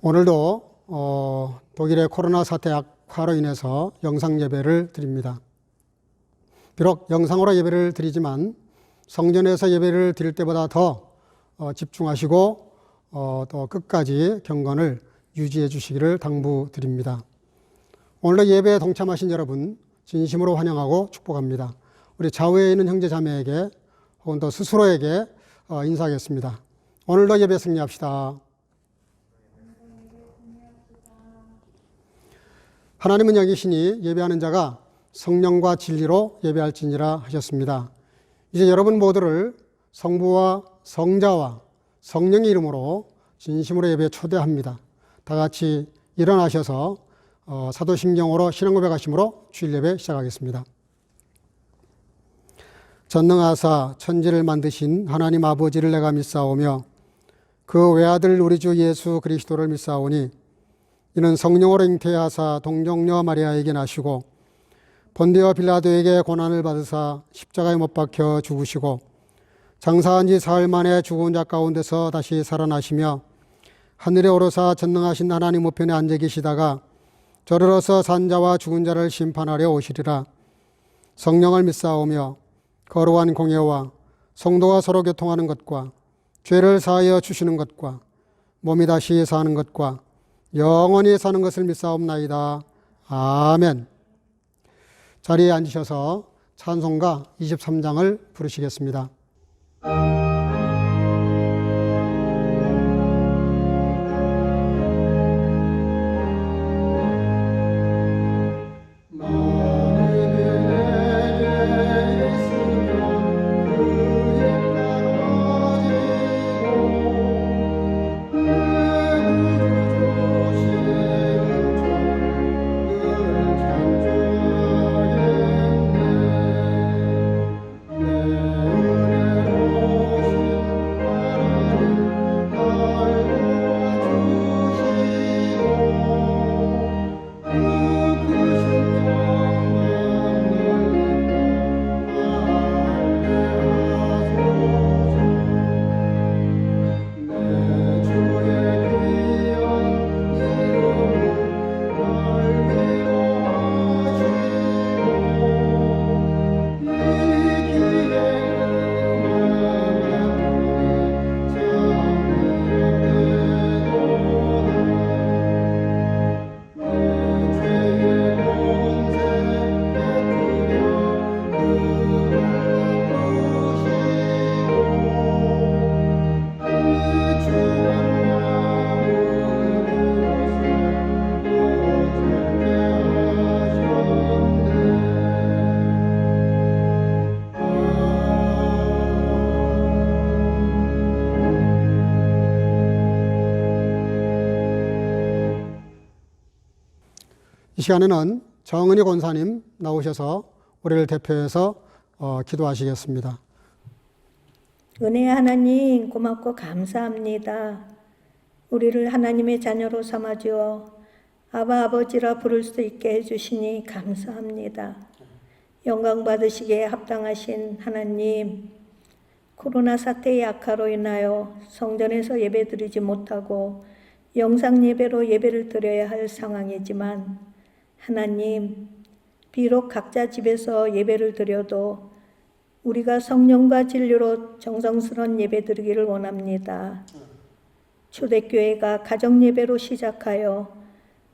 오늘도 독일의 코로나 사태 악화로 인해서 영상 예배를 드립니다. 비록 영상으로 예배를 드리지만 성전에서 예배를 드릴 때보다 더 집중하시고 또 끝까지 경건을 유지해 주시기를 당부드립니다. 오늘도 예배에 동참하신 여러분 진심으로 환영하고 축복합니다. 우리 좌우에 있는 형제 자매에게 혹은 또 스스로에게 인사하겠습니다. 오늘도 예배 승리합시다. 하나님은 여기시니 예배하는 자가 성령과 진리로 예배할지니라 하셨습니다. 이제 여러분 모두를 성부와 성자와 성령의 이름으로 진심으로 예배에 초대합니다. 다 같이 일어나셔서 사도신경으로 신앙고백하심으로 주일 예배 시작하겠습니다. 전능하사 천지를 만드신 하나님 아버지를 내가 믿사오며 그 외아들 우리 주 예수 그리스도를 믿사오니 이는 성령으로 잉태하사 동정녀 마리아에게 나시고 본디오 빌라도에게 고난을 받으사 십자가에 못 박혀 죽으시고 장사한 지 사흘 만에 죽은 자 가운데서 다시 살아나시며 하늘에 오르사 전능하신 하나님 우편에 앉아 계시다가 저르러서 산 자와 죽은 자를 심판하려 오시리라. 성령을 믿사오며 거룩한 공예와 성도가 서로 교통하는 것과 죄를 사하여 주시는 것과 몸이 다시 사는 것과 영원히 사는 것을 믿사옵나이다. 아멘. 자리에 앉으셔서 찬송가 23장을 부르시겠습니다. 이 시간에는 정은희 권사님 나오셔서 우리를 대표해서 기도하시겠습니다. 은혜의 하나님 고맙고 감사합니다. 우리를 하나님의 자녀로 삼아주어 아바 아버지라 부를 수 있게 해주시니 감사합니다. 영광 받으시기에 합당하신 하나님, 코로나 사태의 악화로 인하여 성전에서 예배드리지 못하고 영상 예배로 예배를 드려야 할 상황이지만 하나님, 비록 각자 집에서 예배를 드려도 우리가 성령과 진리로 정성스러운 예배 드리기를 원합니다. 초대교회가 가정예배로 시작하여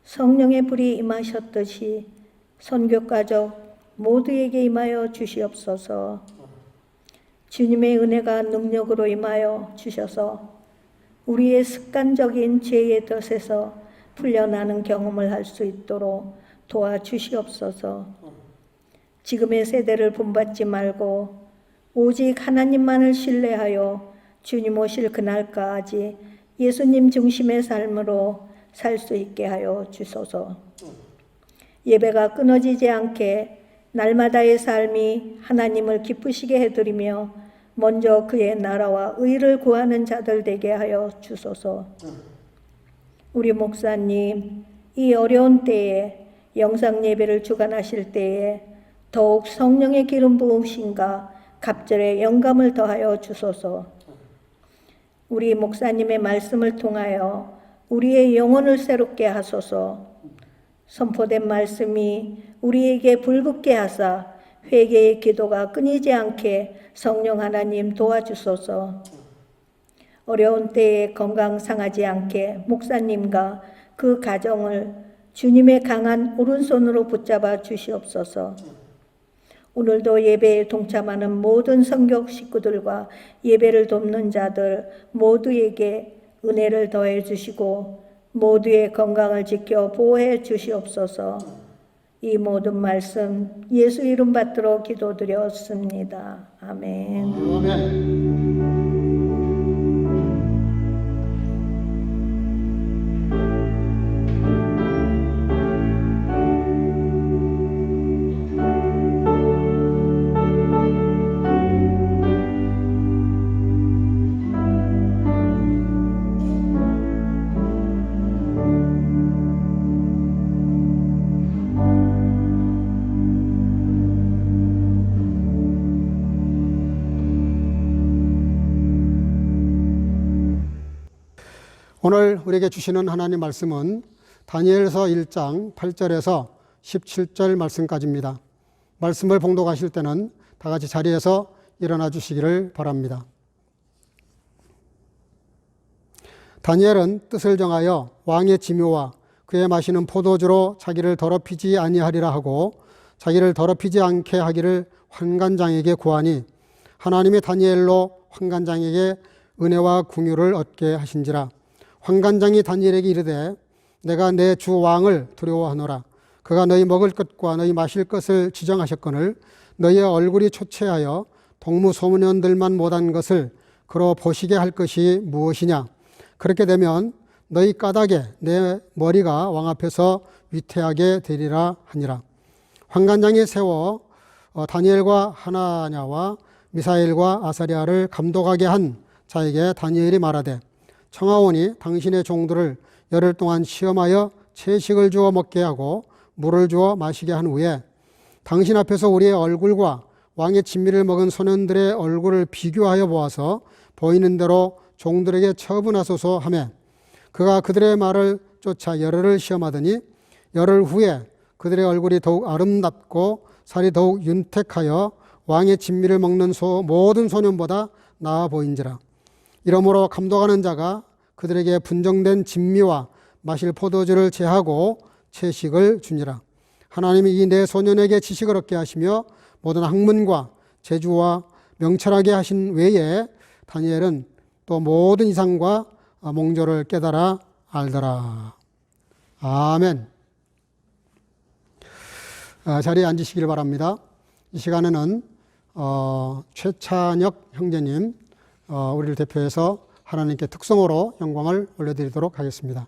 성령의 불이 임하셨듯이 선교가족 모두에게 임하여 주시옵소서. 주님의 은혜가 능력으로 임하여 주셔서 우리의 습관적인 죄의 덫에서 풀려나는 경험을 할 수 있도록 도와주시옵소서. 지금의 세대를 본받지 말고 오직 하나님만을 신뢰하여 주님 오실 그날까지 예수님 중심의 삶으로 살 수 있게 하여 주소서. 예배가 끊어지지 않게 날마다의 삶이 하나님을 기쁘시게 해드리며 먼저 그의 나라와 의를 구하는 자들 되게 하여 주소서. 우리 목사님, 이 어려운 때에 영상 예배를 주관하실 때에 더욱 성령의 기름 부으심과 갑절의 영감을 더하여 주소서. 우리 목사님의 말씀을 통하여 우리의 영혼을 새롭게 하소서. 선포된 말씀이 우리에게 불붙게 하사 회개의 기도가 끊이지 않게 성령 하나님 도와주소서. 어려운 때에 건강 상하지 않게 목사님과 그 가정을 주님의 강한 오른손으로 붙잡아 주시옵소서. 오늘도 예배에 동참하는 모든 성교 식구들과 예배를 돕는 자들 모두에게 은혜를 더해 주시고 모두의 건강을 지켜 보호해 주시옵소서. 이 모든 말씀 예수 이름 받들어 기도드렸습니다. 아멘. 아멘. 오늘 우리에게 주시는 하나님 말씀은 다니엘서 1장 8절에서 17절 말씀까지입니다. 말씀을 봉독하실 때는 다 같이 자리에서 일어나 주시기를 바랍니다. 다니엘은 뜻을 정하여 왕의 지묘와 그의 마시는 포도주로 자기를 더럽히지 아니하리라 하고 자기를 더럽히지 않게 하기를 환관장에게 구하니 하나님이 다니엘로 환관장에게 은혜와 궁유를 얻게 하신지라. 환관장이 다니엘에게 이르되 내가 내 주 왕을 두려워하노라. 그가 너희 먹을 것과 너희 마실 것을 지정하셨거늘 너희의 얼굴이 초췌하여 동무소문원들만 못한 것을 그로 보시게 할 것이 무엇이냐. 그렇게 되면 너희 까닭에 내 머리가 왕 앞에서 위태하게 되리라 하니라. 환관장이 세워 다니엘과 하나냐와 미사엘과 아사랴를 감독하게 한 자에게 다니엘이 말하되 청하오니 당신의 종들을 열흘 동안 시험하여 채식을 주어 먹게 하고 물을 주어 마시게 한 후에 당신 앞에서 우리의 얼굴과 왕의 진미를 먹은 소년들의 얼굴을 비교하여 보아서 보이는 대로 종들에게 처분하소서 하매 그가 그들의 말을 쫓아 열흘을 시험하더니 열흘 후에 그들의 얼굴이 더욱 아름답고 살이 더욱 윤택하여 왕의 진미를 먹는 모든 소년보다 나아 보인지라. 이러므로 감독하는 자가 그들에게 분정된 진미와 마실 포도주를 제하고 채식을 주니라. 하나님이 이 네 소년에게 지식을 얻게 하시며 모든 학문과 재주와 명철하게 하신 외에 다니엘은 또 모든 이상과 몽조를 깨달아 알더라. 아멘. 자리에 앉으시길 바랍니다. 이 시간에는 최찬혁 형제님 우리를 대표해서 하나님께 특성으로 영광을 올려드리도록 하겠습니다.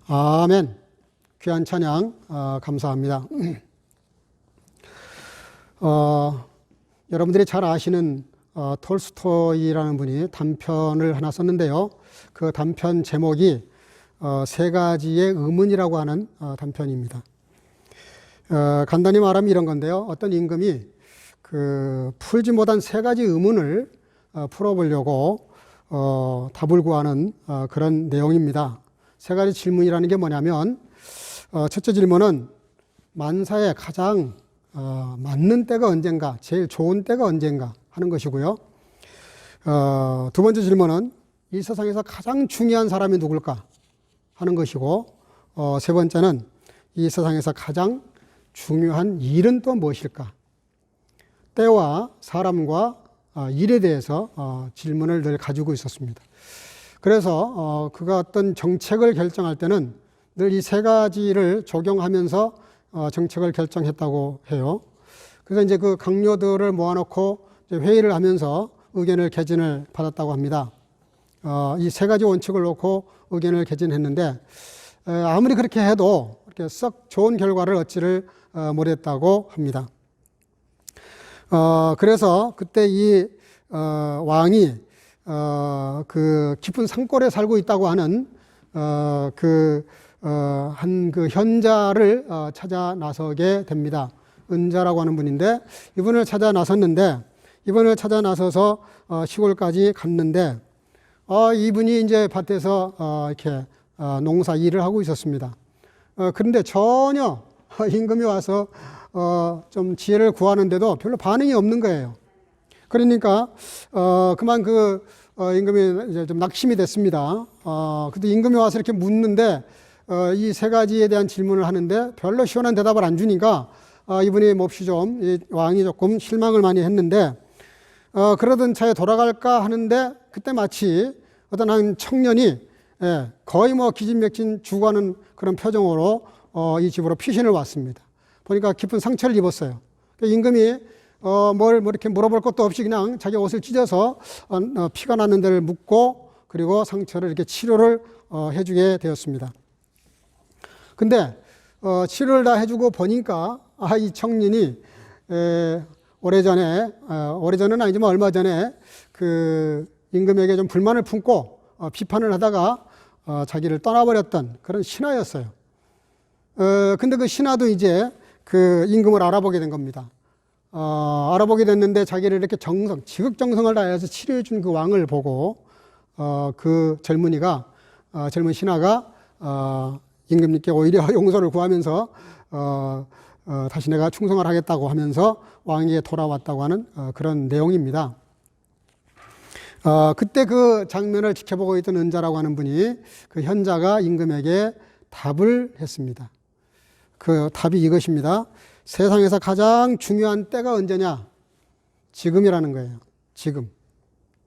아멘. 귀한 찬양 감사합니다. 여러분들이 잘 아시는 톨스토이라는 분이 단편을 하나 썼는데요. 그 단편 제목이 세 가지의 의문이라고 하는 단편입니다. 간단히 말하면 이런 건데요. 어떤 임금이 풀지 못한 세 가지 의문을 풀어보려고 답을 구하는 그런 내용입니다. 세 가지 질문이라는 게 뭐냐면, 첫째 질문은 만사에 가장 맞는 때가 언젠가, 제일 좋은 때가 언젠가 하는 것이고요. 두 번째 질문은 이 세상에서 가장 중요한 사람이 누굴까 하는 것이고, 세 번째는 이 세상에서 가장 중요한 일은 또 무엇일까? 때와 사람과 일에 대해서 질문을 늘 가지고 있었습니다. 그래서 그가 어떤 정책을 결정할 때는 늘 이 세 가지를 적용하면서 정책을 결정했다고 해요. 그래서 이제 그 강요들을 모아놓고 회의를 하면서 의견을 개진을 받았다고 합니다. 이 세 가지 원칙을 놓고 의견을 개진했는데 아무리 그렇게 해도 이렇게 썩 좋은 결과를 얻지를 못했다고 합니다. 그래서 그때 이 왕이 그 깊은 산골에 살고 있다고 하는 그 현자를 찾아 나서게 됩니다. 은자라고 하는 분인데 이분을 찾아 나섰는데 이분을 찾아 나서서 시골까지 갔는데 이분이 이제 밭에서 이렇게 농사 일을 하고 있었습니다. 그런데 전혀 임금이 와서 좀 지혜를 구하는데도 별로 반응이 없는 거예요. 그러니까 그만 임금이 이제 좀 낙심이 됐습니다. 근데 임금이 와서 이렇게 묻는데 이 세 가지에 대한 질문을 하는데 별로 시원한 대답을 안 주니까 이분이 몹시 이 왕이 조금 실망을 많이 했는데 그러던 차에 돌아갈까 하는데 그때 마치 어떤 한 청년이 거의 기진맥진 죽어가는 그런 표정으로 이 집으로 피신을 왔습니다. 보니까 깊은 상처를 입었어요. 임금이 뭘 이렇게 물어볼 것도 없이 그냥 자기 옷을 찢어서 피가 나는 데를 묶고 그리고 상처를 이렇게 치료를 해주게 되었습니다. 근데 치료를 다 해주고 보니까 이 청년이 오래전은 아니지만 얼마 전에 그 임금에게 좀 불만을 품고 비판을 하다가 자기를 떠나버렸던 그런 신하였어요. 근데 그 신하도 이제 그 임금을 알아보게 된 겁니다. 알아보게 됐는데 자기를 이렇게 지극정성을 다해서 치료해 준 그 왕을 보고 그 젊은 신하가 임금님께 오히려 용서를 구하면서 다시 내가 충성을 하겠다고 하면서 왕에게 돌아왔다고 하는 그런 내용입니다. 그때 그 장면을 지켜보고 있던 은자라고 하는 분이 그 현자가 임금에게 답을 했습니다. 그 답이 이것입니다. 세상에서 가장 중요한 때가 언제냐? 지금이라는 거예요. 지금.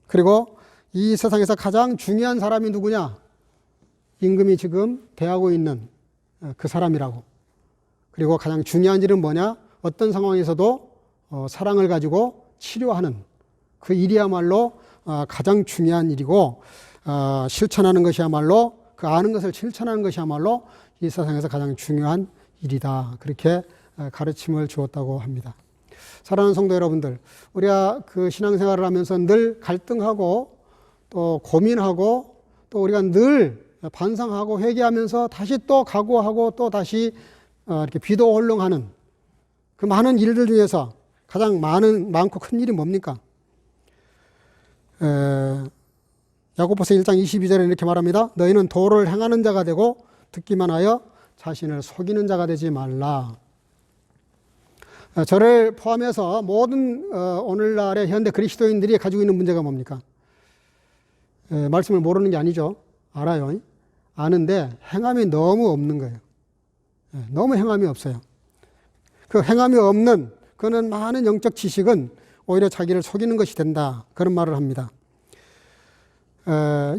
그리고 이 세상에서 가장 중요한 사람이 누구냐? 임금이 지금 대하고 있는 그 사람이라고. 그리고 가장 중요한 일은 뭐냐? 어떤 상황에서도 사랑을 가지고 치료하는 그 일이야말로 가장 중요한 일이고 실천하는 것이야말로 그 아는 것을 실천하는 것이야말로 이 세상에서 가장 중요한 일이다. 그렇게 가르침을 주었다고 합니다. 사랑하는 성도 여러분들, 우리가 그 신앙생활을 하면서 늘 갈등하고 또 고민하고 또 우리가 늘 반성하고 회개하면서 다시 또 각오하고 또 다시 이렇게 비도홀릉하는 그 많은 일들 중에서 가장 많고 큰 일이 뭡니까? 야고보서 1장 22절에 이렇게 말합니다. 너희는 도를 행하는 자가 되고 듣기만 하여 자신을 속이는 자가 되지 말라. 저를 포함해서 모든 오늘날의 현대 그리스도인들이 가지고 있는 문제가 뭡니까? 말씀을 모르는 게 아니죠. 알아요. 아는데 행함이 너무 없는 거예요. 너무 행함이 없어요. 그 행함이 없는 그는 많은 영적 지식은 오히려 자기를 속이는 것이 된다. 그런 말을 합니다.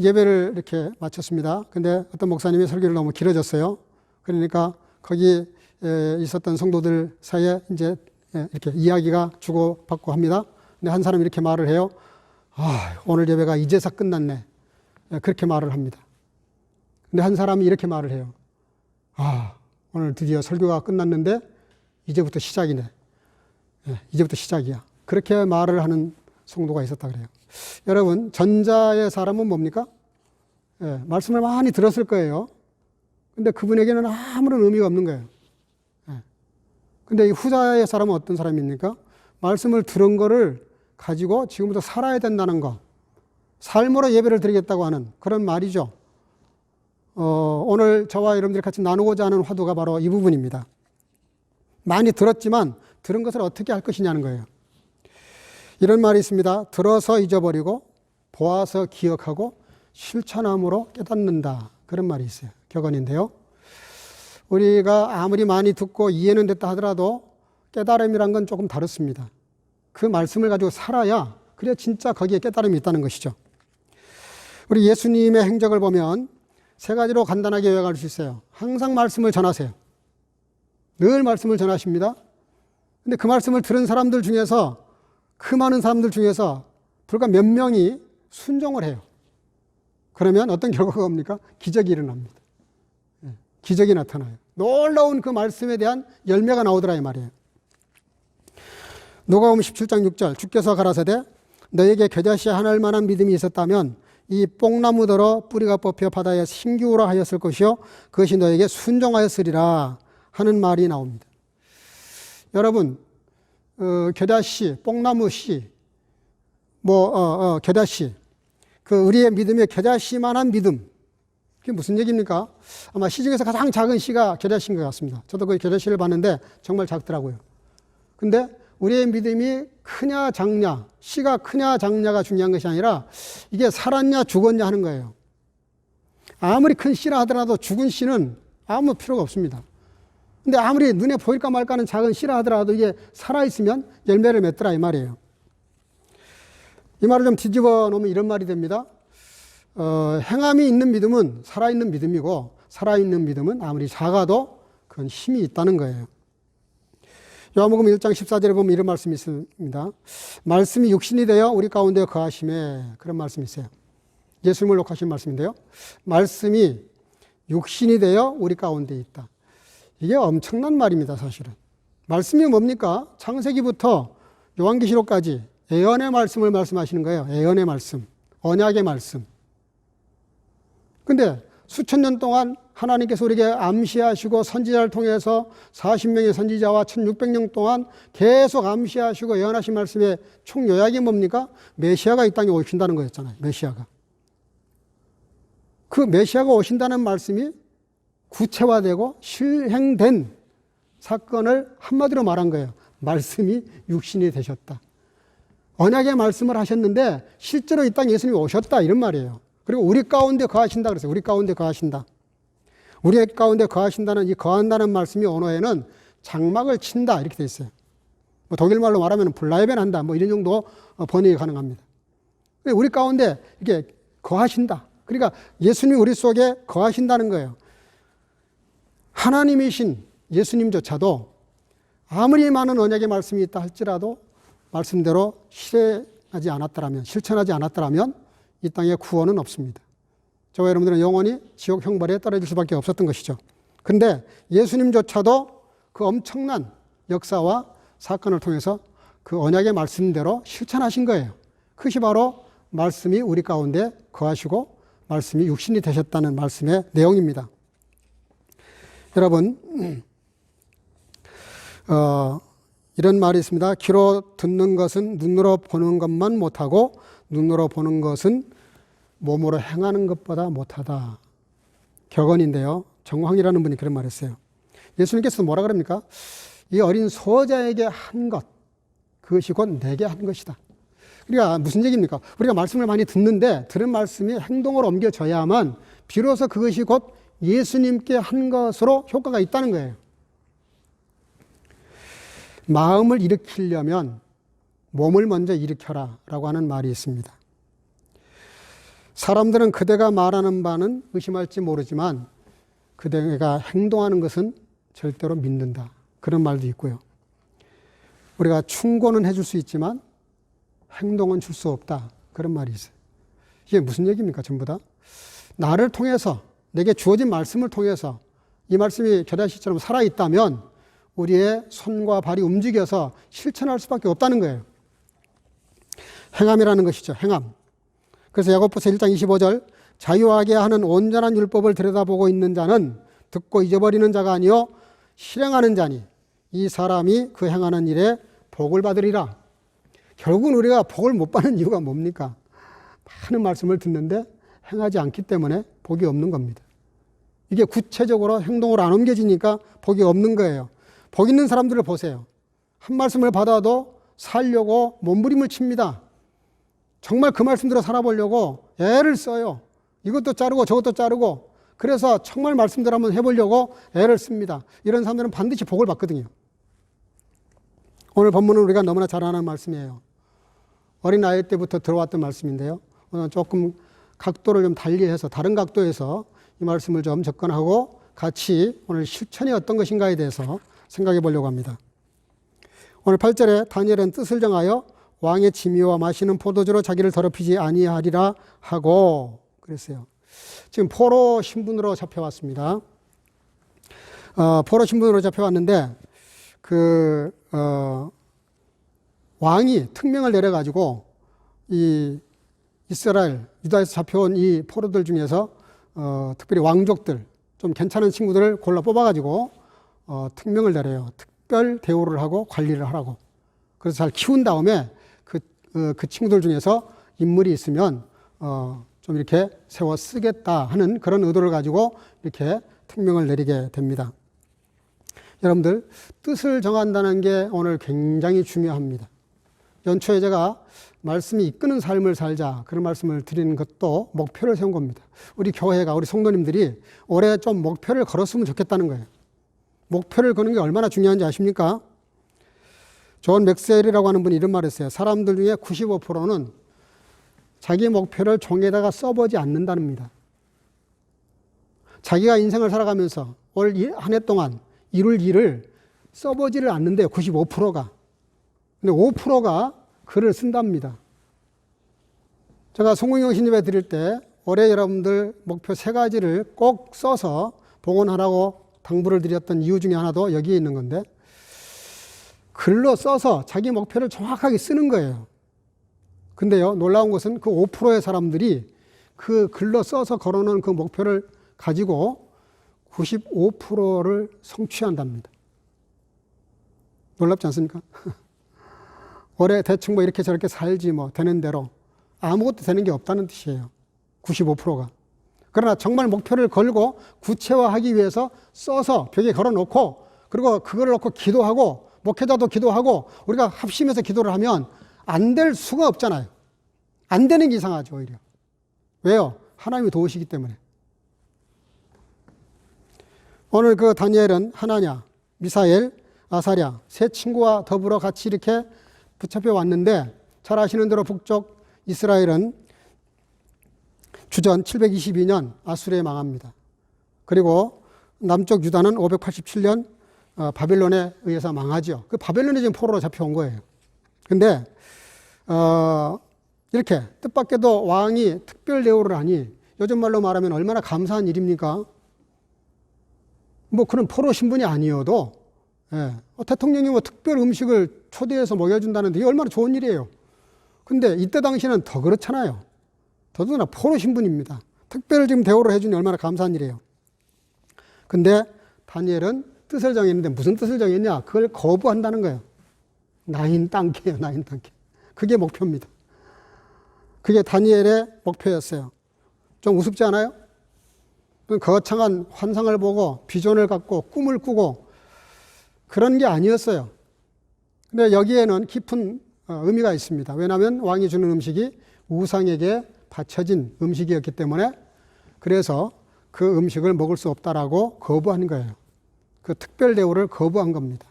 예배를 이렇게 마쳤습니다. 근데 어떤 목사님이 설교를 너무 길어졌어요. 그러니까 거기 있었던 성도들 사이에 이제 이렇게 이야기가 주고받고 합니다. 근데 한 사람이 이렇게 말을 해요. 오늘 예배가 이제서 끝났네. 그렇게 말을 합니다. 근데 한 사람이 이렇게 말을 해요. 오늘 드디어 설교가 끝났는데 이제부터 시작이네. 이제부터 시작이야. 그렇게 말을 하는 성도가 있었다 그래요. 여러분, 전자의 사람은 뭡니까? 말씀을 많이 들었을 거예요. 근데 그분에게는 아무런 의미가 없는 거예요. 근데 이 후자의 사람은 어떤 사람입니까? 말씀을 들은 거를 가지고 지금부터 살아야 된다는 거, 삶으로 예배를 드리겠다고 하는 그런 말이죠. 오늘 저와 여러분들이 같이 나누고자 하는 화두가 바로 이 부분입니다. 많이 들었지만 들은 것을 어떻게 할 것이냐는 거예요. 이런 말이 있습니다. 들어서 잊어버리고 보아서 기억하고 실천함으로 깨닫는다. 그런 말이 있어요. 격언인데요. 우리가 아무리 많이 듣고 이해는 됐다 하더라도 깨달음이란 건 조금 다릅니다. 그 말씀을 가지고 살아야 그래야 진짜 거기에 깨달음이 있다는 것이죠. 우리 예수님의 행적을 보면 세 가지로 간단하게 요약할 수 있어요. 항상 말씀을 전하세요. 늘 말씀을 전하십니다. 근데 그 말씀을 들은 사람들 중에서, 그 많은 사람들 중에서 불과 몇 명이 순종을 해요. 그러면 어떤 결과가 옵니까? 기적이 일어납니다. 기적이 나타나요. 놀라운 그 말씀에 대한 열매가 나오더라 이 말이에요. 누가복음 17장 6절, 주께서 가라사대 너에게 겨자씨 하나일 만한 믿음이 있었다면 이 뽕나무더러 뿌리가 뽑혀 바다에 신기우라 하였을 것이요 그것이 너에게 순종하였으리라 하는 말이 나옵니다. 여러분, 겨자씨, 뽕나무씨, 겨자씨, 우리의 믿음의 겨자씨만한 믿음, 그게 무슨 얘기입니까? 아마 씨 중에서 가장 작은 씨가 겨자씨인 것 같습니다. 저도 그 겨자씨를 봤는데 정말 작더라고요. 근데 우리의 믿음이 크냐 작냐, 씨가 크냐 작냐가 중요한 것이 아니라 이게 살았냐 죽었냐 하는 거예요. 아무리 큰 씨라 하더라도 죽은 씨는 아무 필요가 없습니다. 근데 아무리 눈에 보일까 말까 하는 작은 씨라 하더라도 이게 살아있으면 열매를 맺더라 이 말이에요. 이 말을 좀 뒤집어 놓으면 이런 말이 됩니다. 행함이 있는 믿음은 살아있는 믿음이고 살아있는 믿음은 아무리 작아도 그건 힘이 있다는 거예요. 요한복음 1장 14절에 보면 이런 말씀이 있습니다. 말씀이 육신이 되어 우리 가운데 거하심에, 그런 말씀이 있어요. 예수님을 녹하신 말씀인데요. 말씀이 육신이 되어 우리 가운데 있다. 이게 엄청난 말입니다, 사실은. 말씀이 뭡니까? 창세기부터 요한계시록까지 예언의 말씀을 말씀하시는 거예요. 예언의 말씀, 언약의 말씀. 근데 수천 년 동안 하나님께서 우리에게 암시하시고 선지자를 통해서 40명의 선지자와 1600년 동안 계속 암시하시고 예언하신 말씀의 총 요약이 뭡니까? 메시아가 이 땅에 오신다는 거였잖아요. 메시아가. 그 메시아가 오신다는 말씀이 구체화되고 실행된 사건을 한마디로 말한 거예요. 말씀이 육신이 되셨다. 언약의 말씀을 하셨는데 실제로 이 땅에 예수님이 오셨다 이런 말이에요. 그리고 우리 가운데 거하신다 그랬어요. 우리 가운데 거하신다. 우리 가운데 거하신다는 이 거한다는 말씀이 언어에는 장막을 친다 이렇게 돼 있어요. 독일말로 말하면 블라이벤한다 이런 정도 번역이 가능합니다. 우리 가운데 이렇게 거하신다. 그러니까 예수님이 우리 속에 거하신다는 거예요. 하나님이신 예수님조차도 아무리 많은 언약의 말씀이 있다 할지라도 말씀대로 실천하지 않았더라면 이 땅에 구원은 없습니다. 저와 여러분들은 영원히 지옥 형벌에 떨어질 수밖에 없었던 것이죠. 그런데 예수님조차도 그 엄청난 역사와 사건을 통해서 그 언약의 말씀대로 실천하신 거예요. 그것이 바로 말씀이 우리 가운데 거하시고 말씀이 육신이 되셨다는 말씀의 내용입니다. 여러분, 이런 말이 있습니다. 귀로 듣는 것은 눈으로 보는 것만 못하고 눈으로 보는 것은 몸으로 행하는 것보다 못하다. 격언인데요. 정황이라는 분이 그런 말을 했어요. 예수님께서 뭐라 그럽니까? 이 어린 소자에게 한 것, 그것이 곧 내게 한 것이다. 그러니까 무슨 얘기입니까? 우리가 말씀을 많이 듣는데 들은 말씀이 행동으로 옮겨져야만 비로소 그것이 곧 예수님께 한 것으로 효과가 있다는 거예요. 마음을 일으키려면 몸을 먼저 일으켜라 라고 하는 말이 있습니다. 사람들은 그대가 말하는 바는 의심할지 모르지만 그대가 행동하는 것은 절대로 믿는다. 그런 말도 있고요. 우리가 충고는 해줄 수 있지만 행동은 줄 수 없다. 그런 말이 있어요. 이게 무슨 얘기입니까? 전부 다. 나를 통해서, 내게 주어진 말씀을 통해서 이 말씀이 겨자씨처럼 살아있다면 우리의 손과 발이 움직여서 실천할 수밖에 없다는 거예요. 행함이라는 것이죠. 행함. 그래서 야고보서 1장 25절 자유하게 하는 온전한 율법을 들여다보고 있는 자는 듣고 잊어버리는 자가 아니요 실행하는 자니 이 사람이 그 행하는 일에 복을 받으리라. 결국은 우리가 복을 못 받는 이유가 뭡니까? 많은 말씀을 듣는데 행하지 않기 때문에 복이 없는 겁니다. 이게 구체적으로 행동으로 안 옮겨지니까 복이 없는 거예요. 복 있는 사람들을 보세요. 한 말씀을 받아도 살려고 몸부림을 칩니다. 정말 그 말씀대로 살아보려고 애를 써요. 이것도 자르고 저것도 자르고 그래서 정말 말씀대로 한번 해보려고 애를 씁니다. 이런 사람들은 반드시 복을 받거든요. 오늘 본문은 우리가 너무나 잘 아는 말씀이에요. 어린아이 때부터 들어왔던 말씀인데요. 오늘 조금 각도를 좀 달리해서 다른 각도에서 이 말씀을 좀 접근하고 같이 오늘 실천이 어떤 것인가에 대해서 생각해 보려고 합니다. 오늘 8절에 다니엘은 뜻을 정하여 왕의 지미와 마시는 포도주로 자기를 더럽히지 아니하리라 하고 그랬어요. 지금 포로 신분으로 잡혀왔습니다. 포로 신분으로 잡혀왔는데 왕이 특명을 내려가지고 이 이스라엘 유다에서 잡혀온 이 포로들 중에서 특별히 왕족들 좀 괜찮은 친구들을 골라 뽑아가지고 특명을 내려요. 특별 대우를 하고 관리를 하라고. 그래서 잘 키운 다음에 그 친구들 중에서 인물이 있으면 좀 이렇게 세워 쓰겠다 하는 그런 의도를 가지고 이렇게 특명을 내리게 됩니다. 여러분들 뜻을 정한다는 게 오늘 굉장히 중요합니다. 연초에 제가 말씀이 이끄는 삶을 살자 그런 말씀을 드리는 것도 목표를 세운 겁니다. 우리 교회가 우리 성도님들이 올해 좀 목표를 걸었으면 좋겠다는 거예요. 목표를 거는 게 얼마나 중요한지 아십니까? 존 맥스웰이라고 하는 분이 이런 말을 했어요. 사람들 중에 95%는 자기 목표를 종에다가 써보지 않는답니다. 자기가 인생을 살아가면서 올 한 해 동안 이룰 일을 써보지를 않는데요. 95%가. 근데 5%가 글을 쓴답니다. 제가 성공영신 예배 드릴 때 올해 여러분들 목표 3가지를 꼭 써서 봉헌하라고 당부를 드렸던 이유 중에 하나도 여기에 있는 건데 글로 써서 자기 목표를 정확하게 쓰는 거예요. 근데요, 놀라운 것은 그 5%의 사람들이 그 글로 써서 걸어놓은 그 목표를 가지고 95%를 성취한답니다. 놀랍지 않습니까? 올해 대충 뭐 이렇게 저렇게 살지 뭐 되는 대로 아무것도 되는 게 없다는 뜻이에요. 95%가. 그러나 정말 목표를 걸고 구체화하기 위해서 써서 벽에 걸어놓고 그리고 그걸 놓고 기도하고 목회자도 기도하고 우리가 합심해서 기도를 하면 안 될 수가 없잖아요. 안 되는 게 이상하죠, 오히려. 왜요? 하나님이 도우시기 때문에. 오늘 그 다니엘은 하나냐, 미사엘, 아사랴 세 친구와 더불어 같이 이렇게 붙잡혀 왔는데 잘 아시는 대로 북쪽 이스라엘은 주전 722년 아수르에 망합니다. 그리고 남쪽 유다는 587년 바벨론에 의해서 망하죠. 그 바벨론에 지금 포로로 잡혀온 거예요. 근데 이렇게 뜻밖에도 왕이 특별 대우를 하니 요즘 말로 말하면 얼마나 감사한 일입니까? 뭐 그런 포로 신분이 아니어도 대통령이 뭐 특별 음식을 초대해서 먹여준다는데 이게 얼마나 좋은 일이에요. 근데 이때 당시에는 더 그렇잖아요. 더더구나 포로 신분입니다. 특별 지금 대우를 해주니 얼마나 감사한 일이에요. 근데 다니엘은 뜻을 정했는데 무슨 뜻을 정했냐? 그걸 거부한다는 거예요. 나인 땅케요, 나인 땅케. 그게 목표입니다. 그게 다니엘의 목표였어요. 좀 우습지 않아요? 거창한 환상을 보고 비전을 갖고 꿈을 꾸고 그런 게 아니었어요. 근데 여기에는 깊은 의미가 있습니다. 왜냐하면 왕이 주는 음식이 우상에게 바쳐진 음식이었기 때문에 그래서 그 음식을 먹을 수 없다라고 거부한 거예요. 그 특별 대우를 거부한 겁니다.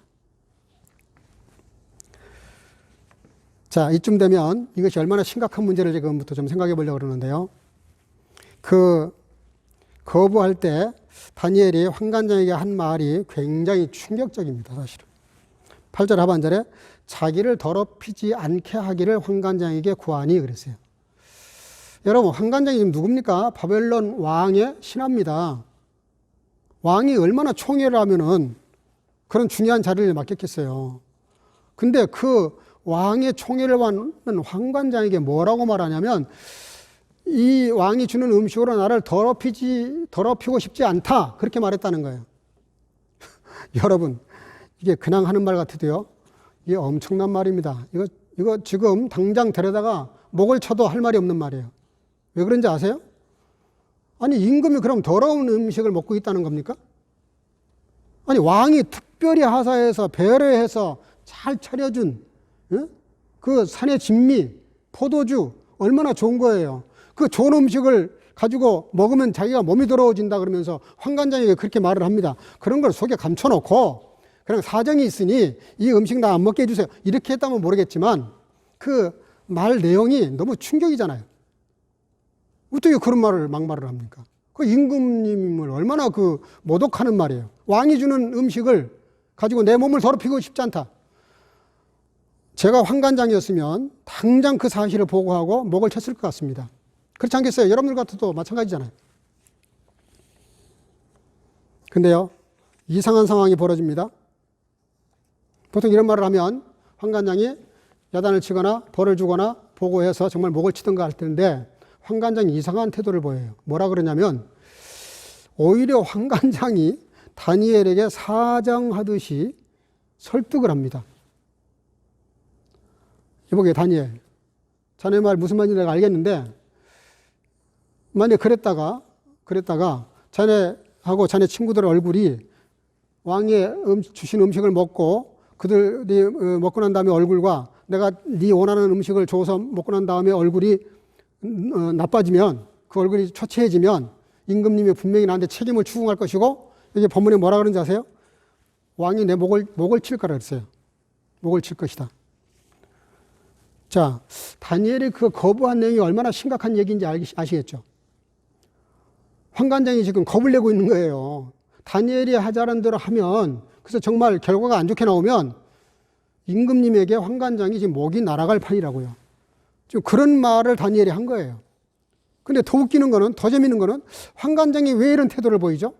자, 이쯤 되면 이것이 얼마나 심각한 문제를 지금부터 좀 생각해 보려고 그러는데요. 그 거부할 때 다니엘이 환관장에게 한 말이 굉장히 충격적입니다. 사실은 8절 하반절에 자기를 더럽히지 않게 하기를 환관장에게 구하니 그랬어요. 여러분 환관장이 지금 누굽니까? 바벨론 왕의 신하입니다. 왕이 얼마나 총애를 하면은 그런 중요한 자리를 맡겼겠어요. 근데 그 왕의 총애를 받는 환관장에게 뭐라고 말하냐면 이 왕이 주는 음식으로 나를 더럽히고 싶지 않다. 그렇게 말했다는 거예요. 여러분, 이게 그냥 하는 말 같아도요. 이게 엄청난 말입니다. 이거 지금 당장 데려다가 목을 쳐도 할 말이 없는 말이에요. 왜 그런지 아세요? 아니, 임금이 그럼 더러운 음식을 먹고 있다는 겁니까? 아니, 왕이 특별히 하사해서 배려해서 잘 차려준 그 산의 진미, 포도주 얼마나 좋은 거예요. 그 좋은 음식을 가지고 먹으면 자기가 몸이 더러워진다 그러면서 환관장에게 그렇게 말을 합니다. 그런 걸 속에 감춰놓고 그냥 사정이 있으니 이 음식 나 안 먹게 해주세요. 이렇게 했다면 모르겠지만 그 말 내용이 너무 충격이잖아요. 어떻게 그런 말을 막말을 합니까? 그 임금님을 얼마나 그 모독하는 말이에요. 왕이 주는 음식을 가지고 내 몸을 더럽히고 싶지 않다. 제가 환관장이었으면 당장 그 사실을 보고하고 목을 쳤을 것 같습니다. 그렇지 않겠어요? 여러분들 같아도 마찬가지잖아요. 근데요, 이상한 상황이 벌어집니다. 보통 이런 말을 하면 환관장이 야단을 치거나 벌을 주거나 보고해서 정말 목을 치든가 할 텐데 환관장이 이상한 태도를 보여요. 뭐라 그러냐면 오히려 환관장이 다니엘에게 사정하듯이 설득을 합니다. 이보게 다니엘, 자네 말 무슨 말인지 내가 알겠는데 만약에 그랬다가 자네하고 자네 친구들 얼굴이 왕이 주신 음식을 먹고 그들이 먹고 난 다음에 얼굴과 내가 네 원하는 음식을 줘서 먹고 난 다음에 얼굴이 나빠지면 그 얼굴이 초췌해지면 임금님이 분명히 나한테 책임을 추궁할 것이고 이게 본문에 뭐라 그러는지 아세요? 왕이 내 목을 칠 거라 그랬어요. 목을 칠 것이다. 자, 다니엘이 그 거부한 내용이 얼마나 심각한 얘기인지 아시겠죠? 환관장이 지금 겁을 내고 있는 거예요. 다니엘이 하자는 대로 하면 그래서 정말 결과가 안 좋게 나오면 임금님에게 환관장이 지금 목이 날아갈 판이라고요. 지금 그런 말을 다니엘이 한 거예요. 근데 더 웃기는 거는, 더 재밌는 거는 환관장이 왜 이런 태도를 보이죠?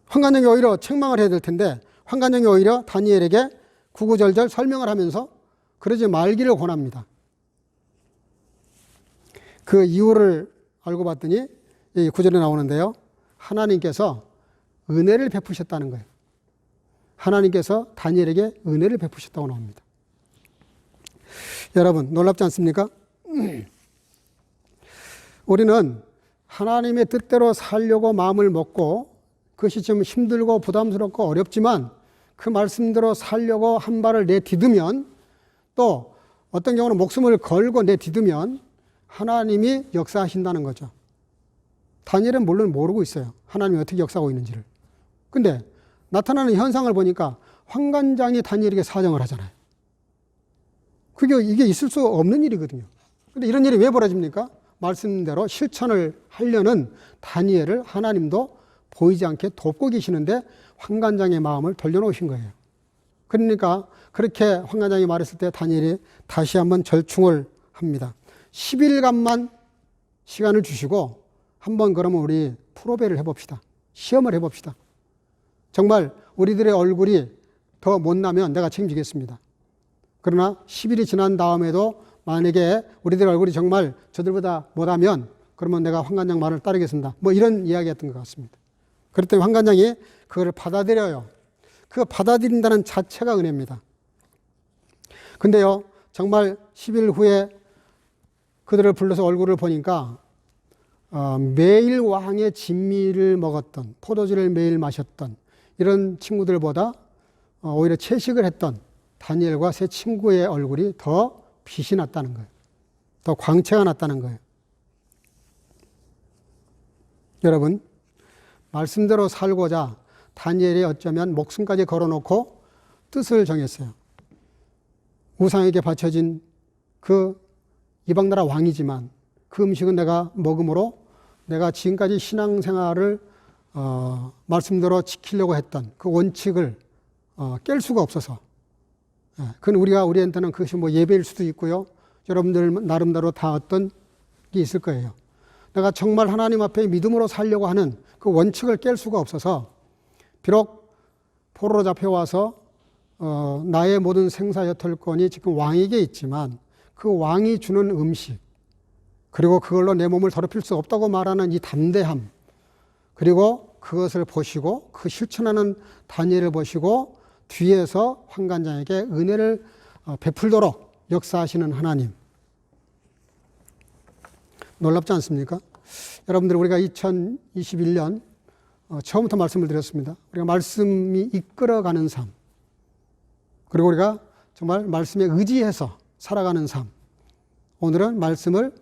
환관장이 오히려 책망을 해야 될 텐데 환관장이 오히려 다니엘에게 구구절절 설명을 하면서 그러지 말기를 권합니다. 그 이유를 알고 봤더니 이 구절에 나오는데요. 하나님께서 은혜를 베푸셨다는 거예요. 하나님께서 다니엘에게 은혜를 베푸셨다고 나옵니다. 여러분 놀랍지 않습니까? 우리는 하나님의 뜻대로 살려고 마음을 먹고 그것이 좀 힘들고 부담스럽고 어렵지만 그 말씀대로 살려고 한 발을 내디디면 또 어떤 경우는 목숨을 걸고 내디디면 하나님이 역사하신다는 거죠. 다니엘은 물론 모르고 있어요. 하나님이 어떻게 역사하고 있는지를. 근데 나타나는 현상을 보니까 환관장이 다니엘에게 사정을 하잖아요. 이게 있을 수 없는 일이거든요. 근데 이런 일이 왜 벌어집니까? 말씀대로 실천을 하려는 다니엘을 하나님도 보이지 않게 돕고 계시는데 환관장의 마음을 돌려놓으신 거예요. 그러니까 그렇게 환관장이 말했을 때 다니엘이 다시 한번 절충을 합니다. 10일간만 시간을 주시고 한번 그러면 우리 프로베를 해봅시다. 시험을 해봅시다. 정말 우리들의 얼굴이 더 못나면 내가 책임지겠습니다. 그러나 10일이 지난 다음에도 만약에 우리들 얼굴이 정말 저들보다 못하면 그러면 내가 환관장 말을 따르겠습니다. 뭐 이런 이야기였던 것 같습니다. 그랬더니 환관장이 그걸 받아들여요. 그 받아들인다는 자체가 은혜입니다. 근데요, 정말 10일 후에 그들을 불러서 얼굴을 보니까 매일 왕의 진미를 먹었던, 포도주를 매일 마셨던 이런 친구들보다 오히려 채식을 했던 다니엘과 세 친구의 얼굴이 더 빛이 났다는 거예요. 더 광채가 났다는 거예요. 여러분, 말씀대로 살고자 다니엘이 어쩌면 목숨까지 걸어놓고 뜻을 정했어요. 우상에게 바쳐진 그 이방나라 왕이지만 그 음식은 내가 먹음으로 내가 지금까지 신앙생활을 말씀대로 지키려고 했던 그 원칙을 깰 수가 없어서, 그건 우리한테는 그것이 뭐 예배일 수도 있고요. 여러분들 나름대로 다 어떤 게 있을 거예요. 내가 정말 하나님 앞에 믿음으로 살려고 하는 그 원칙을 깰 수가 없어서 비록 포로로 잡혀와서 나의 모든 생사 여털권이 지금 왕에게 있지만 그 왕이 주는 음식 그리고 그걸로 내 몸을 더럽힐 수 없다고 말하는 이 담대함 그리고 그것을 보시고 그 실천하는 다니엘을 보시고 뒤에서 환관장에게 은혜를 베풀도록 역사하시는 하나님. 놀랍지 않습니까? 여러분들 우리가 2021년 처음부터 말씀을 드렸습니다. 우리가 말씀이 이끌어가는 삶 그리고 우리가 정말 말씀에 의지해서 살아가는 삶. 오늘은 말씀을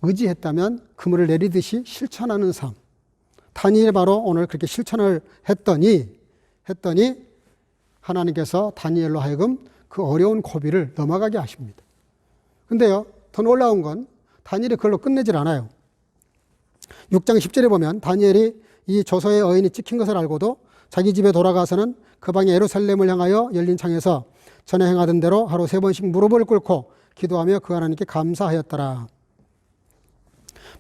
의지했다면 그물을 내리듯이 실천하는 삶. 다니엘이 바로 오늘 그렇게 실천을 했더니 하나님께서 다니엘로 하여금 그 어려운 고비를 넘어가게 하십니다. 근데요, 더 놀라운 건 다니엘이 그걸로 끝내질 않아요. 6장 10절에 보면 다니엘이 이 조서의 어인이 찍힌 것을 알고도 자기 집에 돌아가서는 그 방에 예루살렘을 향하여 열린 창에서 전에 행하던 대로 하루 3번씩 무릎을 꿇고 기도하며 그 하나님께 감사하였더라.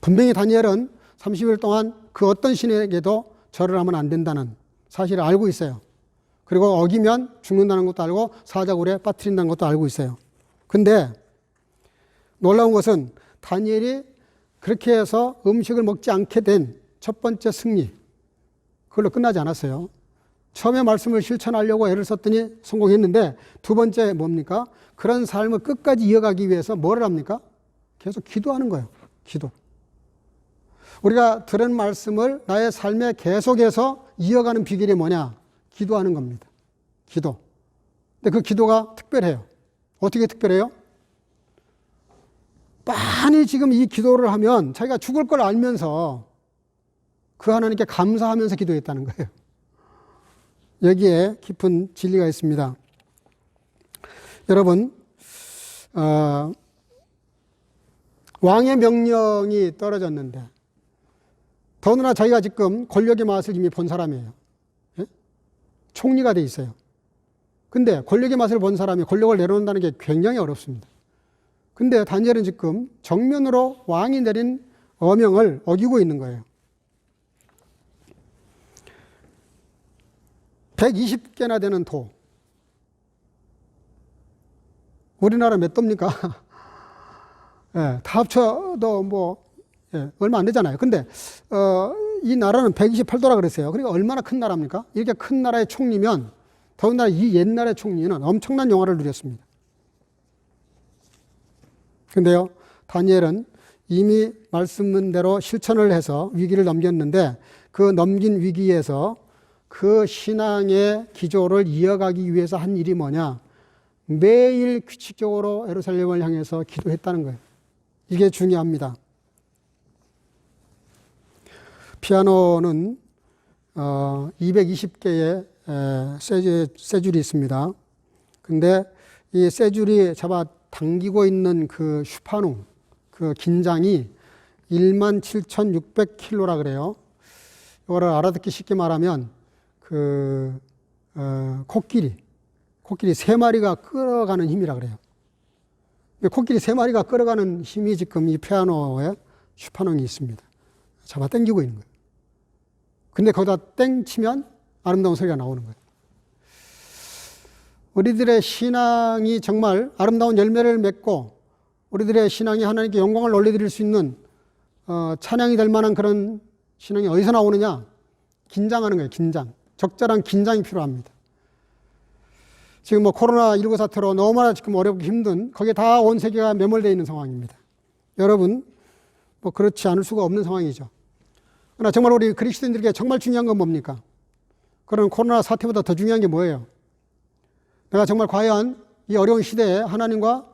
분명히 다니엘은 30일 동안 그 어떤 신에게도 절을 하면 안 된다는 사실을 알고 있어요. 그리고 어기면 죽는다는 것도 알고 사자굴에 빠뜨린다는 것도 알고 있어요. 근데 놀라운 것은 다니엘이 그렇게 해서 음식을 먹지 않게 된 첫 번째 승리, 그걸로 끝나지 않았어요. 처음에 말씀을 실천하려고 애를 썼더니 성공했는데 두 번째 뭡니까? 그런 삶을 끝까지 이어가기 위해서 뭐를 합니까? 계속 기도하는 거예요. 기도. 우리가 들은 말씀을 나의 삶에 계속해서 이어가는 비결이 뭐냐? 기도하는 겁니다. 기도. 근데 그 기도가 특별해요. 어떻게 특별해요? 많이 지금 이 기도를 하면 자기가 죽을 걸 알면서 그 하나님께 감사하면서 기도했다는 거예요. 여기에 깊은 진리가 있습니다. 여러분, 왕의 명령이 떨어졌는데 더구나 자기가 지금 권력의 맛을 이미 본 사람이에요. 예? 총리가 돼 있어요. 근데 권력의 맛을 본 사람이 권력을 내려놓는다는 게 굉장히 어렵습니다. 근데 다니엘은 지금 정면으로 왕이 내린 어명을 어기고 있는 거예요. 120개나 되는 도. 우리나라 몇 도입니까? 예, 다 합쳐도 얼마 안 되잖아요. 근데, 이 나라는 128도라 그랬어요. 그러니까 얼마나 큰 나라입니까? 이렇게 큰 나라의 총리면, 더군다나 이 옛날의 총리는 엄청난 영화를 누렸습니다. 근데요, 다니엘은 이미 말씀대로 실천을 해서 위기를 넘겼는데, 그 넘긴 위기에서 그 신앙의 기조를 이어가기 위해서 한 일이 뭐냐? 매일 규칙적으로 예루살렘을 향해서 기도했다는 거예요. 이게 중요합니다. 피아노는 220개의 쇠줄이 있습니다. 근데 이 쇠줄이 잡아 당기고 있는 그 슈파농, 그 긴장이 17,600kg라 그래요. 이거를 알아듣기 쉽게 말하면 코끼리 3마리가 끌어가는 힘이라 그래요. 코끼리 3마리가 끌어가는 힘이 지금 이 피아노에 슈파농이 있습니다. 잡아 당기고 있는 거예요. 근데 거기다 땡 치면 아름다운 소리가 나오는 거예요. 우리들의 신앙이 정말 아름다운 열매를 맺고 우리들의 신앙이 하나님께 영광을 올려드릴 수 있는 찬양이 될 만한 그런 신앙이 어디서 나오느냐? 긴장하는 거예요. 긴장. 적절한 긴장이 필요합니다. 지금 코로나19 사태로 너무나 지금 어렵고 힘든, 거기에 다 온 세계가 매몰되어 있는 상황입니다. 여러분, 그렇지 않을 수가 없는 상황이죠. 그러나 정말 우리 그리스도인들에게 정말 중요한 건 뭡니까? 그런 코로나 사태보다 더 중요한 게 뭐예요? 내가 정말 과연 이 어려운 시대에 하나님과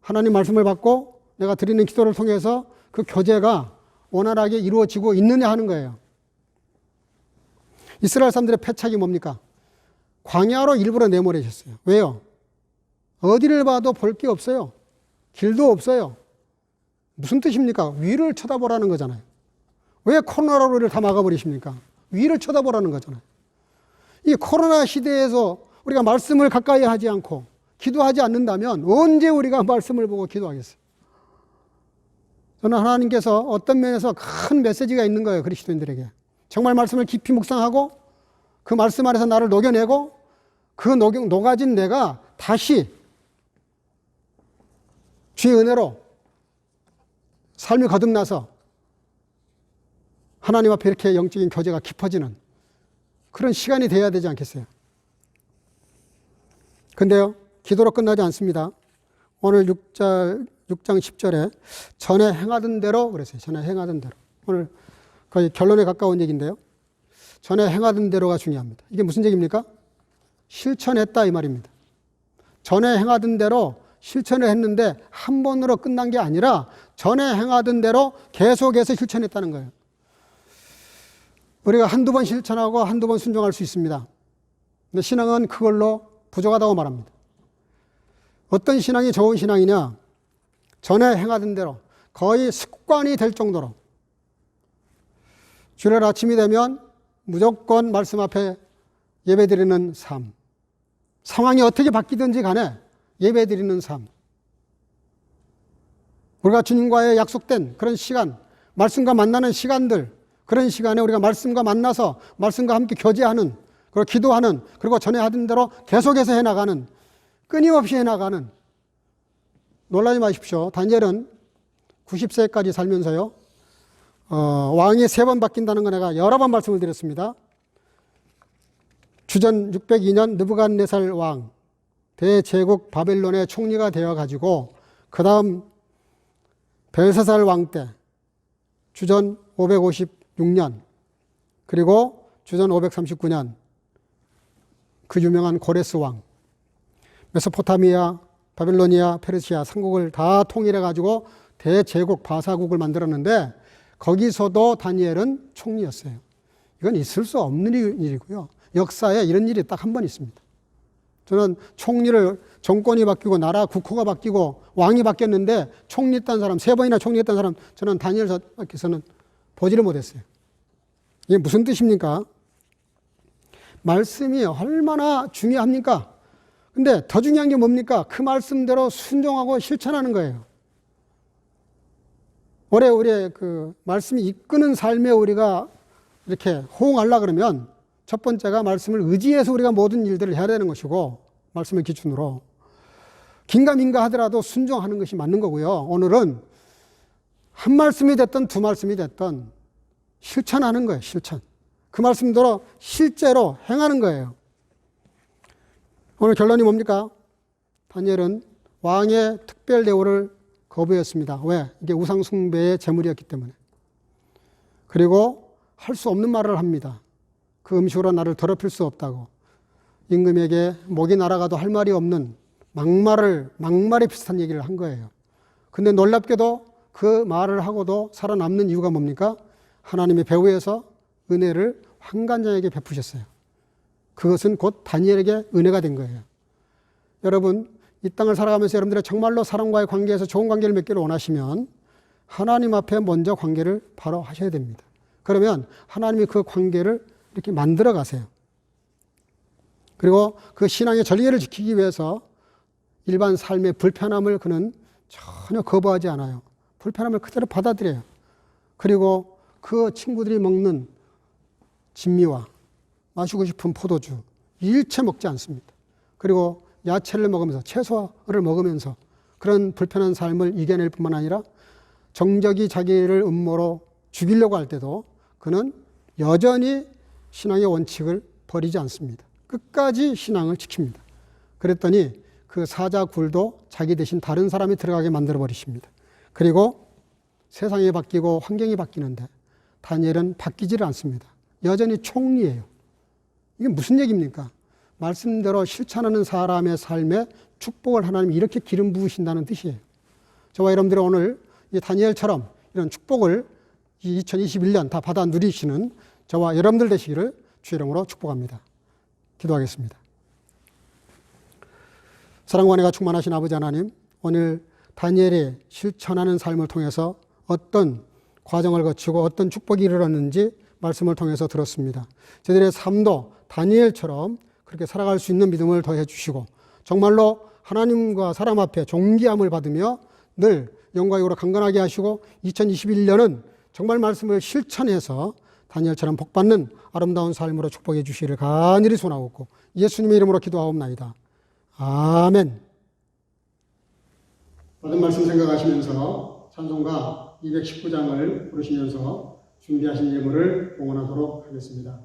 하나님 말씀을 받고 내가 드리는 기도를 통해서 그 교제가 원활하게 이루어지고 있느냐 하는 거예요. 이스라엘 사람들의 패착이 뭡니까? 광야로 일부러 내몰으셨어요. 왜요? 어디를 봐도 볼 게 없어요. 길도 없어요. 무슨 뜻입니까? 위를 쳐다보라는 거잖아요. 왜 코로나로 우리를 다 막아버리십니까? 위를 쳐다보라는 거잖아요. 이 코로나 시대에서 우리가 말씀을 가까이 하지 않고 기도하지 않는다면 언제 우리가 말씀을 보고 기도하겠어요? 저는 하나님께서 어떤 면에서 큰 메시지가 있는 거예요. 그리스도인들에게. 정말 말씀을 깊이 묵상하고 그 말씀 안에서 나를 녹여내고 그 녹아진 내가 다시 주의 은혜로 삶이 거듭나서 하나님 앞에 이렇게 영적인 교제가 깊어지는 그런 시간이 되어야 되지 않겠어요? 근데요, 기도로 끝나지 않습니다. 오늘 6장 10절에 전에 행하던 대로 그랬어요. 전에 행하던 대로. 오늘 거의 결론에 가까운 얘기인데요. 전에 행하던 대로가 중요합니다. 이게 무슨 얘기입니까? 실천했다 이 말입니다. 전에 행하던 대로 실천을 했는데 한 번으로 끝난 게 아니라 전에 행하던 대로 계속해서 실천했다는 거예요. 우리가 한두 번 실천하고 한두 번 순종할 수 있습니다. 근데 신앙은 그걸로 부족하다고 말합니다. 어떤 신앙이 좋은 신앙이냐? 전에 행하던 대로 거의 습관이 될 정도로 주일 아침이 되면 무조건 말씀 앞에 예배드리는 삶. 상황이 어떻게 바뀌든지 간에 예배드리는 삶. 우리가 주님과의 약속된 그런 시간, 말씀과 만나는 시간들, 그런 시간에 우리가 말씀과 만나서 말씀과 함께 교제하는, 그리고 기도하는, 그리고 전에 하던 대로 계속해서 해나가는, 끊임없이 해나가는. 놀라지 마십시오. 다니엘은 90세까지 살면서요, 왕이 3번 바뀐다는 거 내가 여러 번 말씀을 드렸습니다. 주전 602년 느부갓네살 왕, 대제국 바벨론의 총리가 되어가지고 그 다음 벨사살 왕 때 주전 556년 그리고 주전 539년 그 유명한 고레스 왕, 메소포타미아, 바빌로니아, 페르시아 3국을 다 통일해가지고 대제국 바사국을 만들었는데 거기서도 다니엘은 총리였어요. 이건 있을 수 없는 일이고요. 역사에 이런 일이 딱 한 번 있습니다. 저는 총리를 정권이 바뀌고 나라 국호가 바뀌고 왕이 바뀌었는데 총리했던 사람, 3번이나 총리했던 사람 저는 다니엘서는 보지를 못했어요. 이게 무슨 뜻입니까? 말씀이 얼마나 중요합니까? 근데 더 중요한 게 뭡니까? 그 말씀대로 순종하고 실천하는 거예요. 올해 우리의 그 말씀이 이끄는 삶에 우리가 이렇게 호응하려고 그러면 첫 번째가 말씀을 의지해서 우리가 모든 일들을 해야 되는 것이고, 말씀을 기준으로 긴가민가 하더라도 순종하는 것이 맞는 거고요. 오늘은 한 말씀이 됐든 두 말씀이 됐든 실천하는 거예요. 실천. 그 말씀대로 실제로 행하는 거예요. 오늘 결론이 뭡니까? 다니엘은 왕의 특별 대우를 거부했습니다. 왜? 이게 우상 숭배의 제물이었기 때문에. 그리고 할 수 없는 말을 합니다. 그 음식으로 나를 더럽힐 수 없다고. 임금에게 목이 날아가도 할 말이 없는 막말에 비슷한 얘기를 한 거예요. 근데 놀랍게도 그 말을 하고도 살아남는 이유가 뭡니까? 하나님의 배후에서 은혜를 환관장에게 베푸셨어요. 그것은 곧 다니엘에게 은혜가 된 거예요. 여러분, 이 땅을 살아가면서 여러분들의 정말로 사람과의 관계에서 좋은 관계를 맺기를 원하시면 하나님 앞에 먼저 관계를 바로 하셔야 됩니다. 그러면 하나님이 그 관계를 이렇게 만들어 가세요. 그리고 그 신앙의 전례를 지키기 위해서 일반 삶의 불편함을 그는 전혀 거부하지 않아요. 불편함을 그대로 받아들여요. 그리고 그 친구들이 먹는 진미와 마시고 싶은 포도주 일체 먹지 않습니다. 그리고 야채를 먹으면서 채소를 먹으면서 그런 불편한 삶을 이겨낼 뿐만 아니라 정적이 자기를 음모로 죽이려고 할 때도 그는 여전히 신앙의 원칙을 버리지 않습니다. 끝까지 신앙을 지킵니다. 그랬더니 그 사자굴도 자기 대신 다른 사람이 들어가게 만들어 버리십니다. 그리고 세상이 바뀌고 환경이 바뀌는데 다니엘은 바뀌지를 않습니다. 여전히 총리예요. 이게 무슨 얘기입니까? 말씀대로 실천하는 사람의 삶에 축복을 하나님이 이렇게 기름 부으신다는 뜻이에요. 저와 여러분들이 오늘 이 다니엘처럼 이런 축복을 2021년 다 받아 누리시는 저와 여러분들 되시기를 주의 이름으로 축복합니다. 기도하겠습니다. 사랑과 은혜가 충만하신 아버지 하나님, 오늘 다니엘이 실천하는 삶을 통해서 어떤 과정을 거치고 어떤 축복이 이르렀는지 말씀을 통해서 들었습니다. 저희들의 삶도 다니엘처럼 그렇게 살아갈 수 있는 믿음을 더해 주시고 정말로 하나님과 사람 앞에 존귀함을 받으며 늘 영광으로 강건하게 하시고 2021년은 정말 말씀을 실천해서 다니엘처럼 복받는 아름다운 삶으로 축복해 주시기를 간절히 소원하옵고 예수님의 이름으로 기도하옵나이다. 아멘. 받은 말씀 생각하시면서 찬송가 219장을 부르시면서 준비하신 예물을 봉헌하도록 하겠습니다.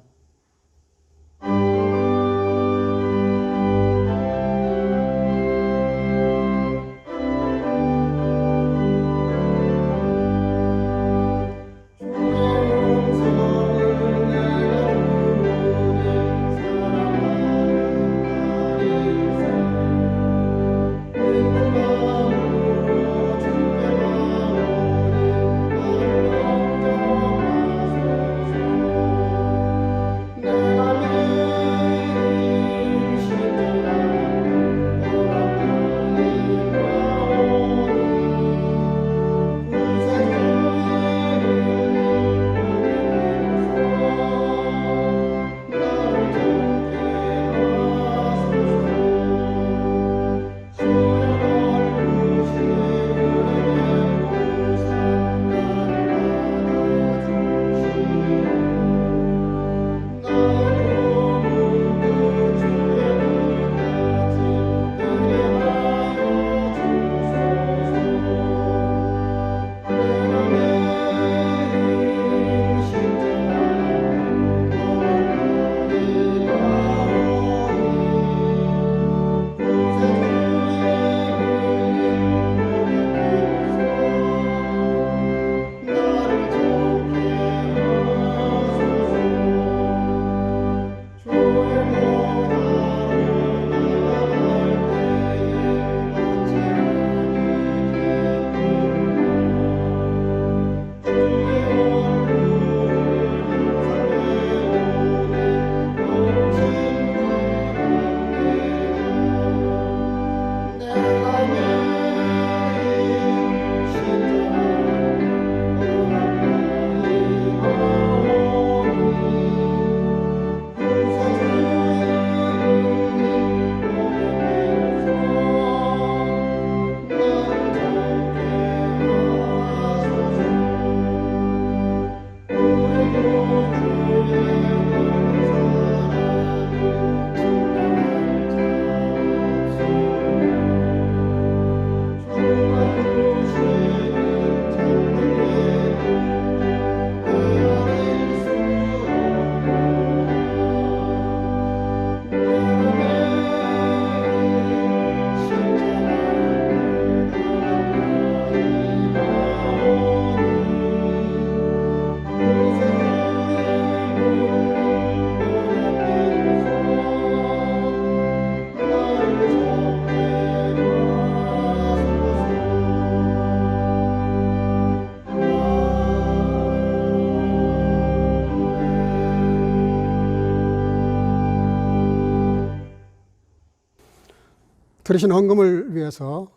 들으신 헌금을 위해서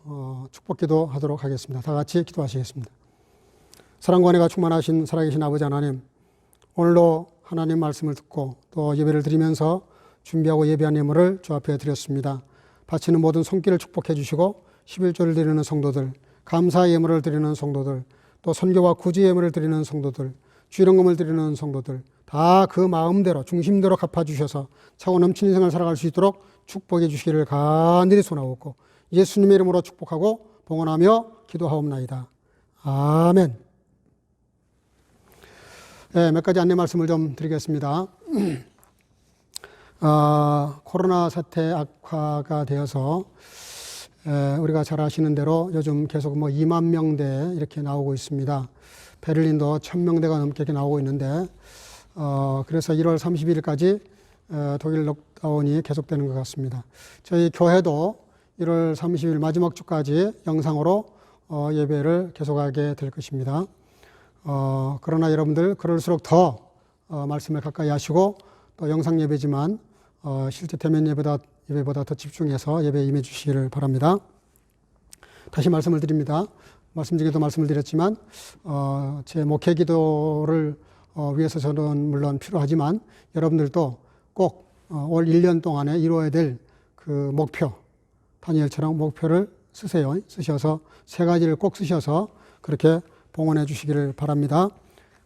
축복기도 하도록 하겠습니다. 다 같이 기도하시겠습니다. 사랑과 은혜가 충만하신 살아계신 아버지 하나님, 오늘도 하나님 말씀을 듣고 또 예배를 드리면서 준비하고 예배한 예물을 주 앞에 드렸습니다. 바치는 모든 손길을 축복해 주시고 11조를 드리는 성도들, 감사 예물을 드리는 성도들, 또 선교와 구제 예물을 드리는 성도들, 주일헌금을 드리는 성도들 다 그 마음대로 중심대로 갚아주셔서 차고 넘치는 생활을 살아갈 수 있도록 축복해 주시기를 간절히 소원하옵고 예수님의 이름으로 축복하고 봉헌하며 기도하옵나이다. 아멘. 네, 몇 가지 안내 말씀을 좀 드리겠습니다. 코로나 사태 악화가 되어서 우리가 잘 아시는 대로 요즘 계속 2만 명대 이렇게 나오고 있습니다. 베를린도 1000명대가 넘게 이렇게 나오고 있는데 그래서 1월 31일까지 독일 록다운이 계속되는 것 같습니다. 저희 교회도 1월 30일 마지막 주까지 영상으로 예배를 계속하게 될 것입니다. 그러나 여러분들 그럴수록 더 말씀을 가까이 하시고 또 영상 예배지만 실제 대면 예배보다 더 집중해서 예배에 임해 주시기를 바랍니다. 다시 말씀을 드립니다. 말씀 중에도 말씀을 드렸지만 제 목회 기도를 위해서 저는 물론 필요하지만 여러분들도 꼭 올 1년 동안에 이루어야 될 그 목표, 다니엘처럼 목표를 쓰세요. 쓰셔서 3가지를 꼭 쓰셔서 그렇게 봉헌해 주시기를 바랍니다.